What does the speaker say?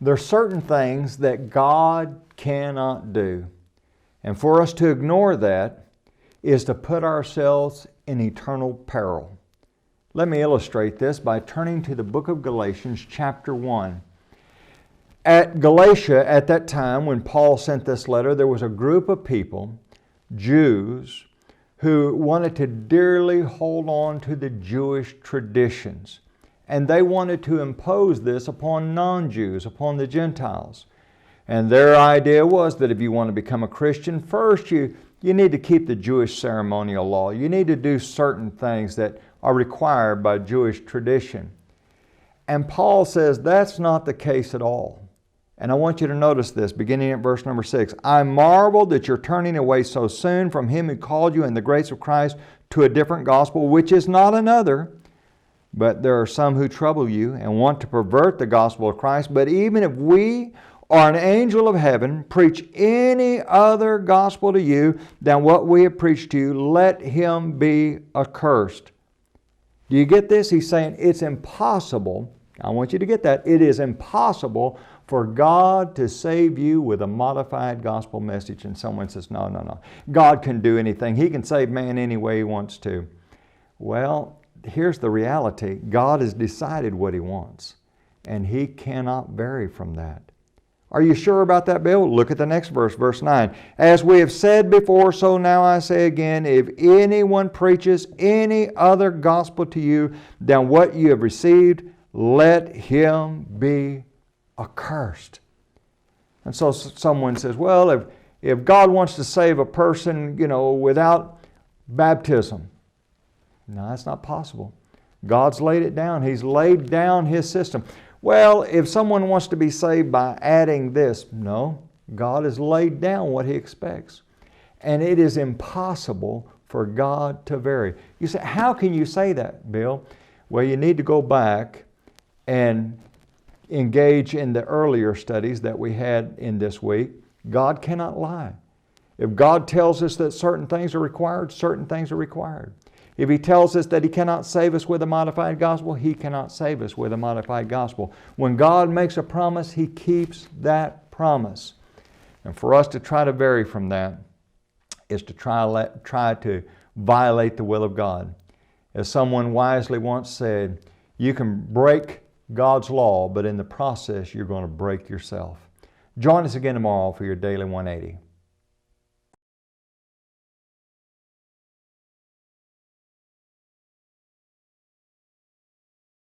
There are certain things that God cannot do. And for us to ignore that is to put ourselves in eternal peril. Let me illustrate this by turning to the book of Galatians chapter 1. At Galatia, at that time when Paul sent this letter, there was a group of people, Jews, who wanted to dearly hold on to the Jewish traditions. And they wanted to impose this upon non-Jews, upon the Gentiles. And their idea was that if you want to become a Christian, first you need to keep the Jewish ceremonial law. You need to do certain things that are required by Jewish tradition. And Paul says that's not the case at all. And I want you to notice this, beginning at verse number 6. I marvel that you're turning away so soon from Him who called you in the grace of Christ to a different gospel, which is not another. But there are some who trouble you and want to pervert the gospel of Christ. But even if we or an angel of heaven preach any other gospel to you than what we have preached to you, let him be accursed. Do you get this? He's saying it's impossible. I want you to get that. It is impossible for God to save you with a modified gospel message. And someone says, no. God can do anything. He can save man any way He wants to. Well, here's the reality. God has decided what He wants, and He cannot vary from that. Are you sure about that, Bill? Look at the next verse, verse 9. As we have said before, so now I say again, if anyone preaches any other gospel to you than what you have received, let him be accursed. And so someone says, well, if God wants to save a person, without baptism, no, that's not possible. God's laid it down. He's laid down His system. Well, if someone wants to be saved by adding this, no, God has laid down what He expects. And it is impossible for God to vary. You say, how can you say that, Bill? Well, you need to go back and engage in the earlier studies that we had in this week. God cannot lie. If God tells us that certain things are required, certain things are required. If He tells us that He cannot save us with a modified gospel, He cannot save us with a modified gospel. When God makes a promise, He keeps that promise. And for us to try to vary from that is to try to violate the will of God. As someone wisely once said, you can break God's law, but in the process, you're going to break yourself. Join us again tomorrow for your Daily 180.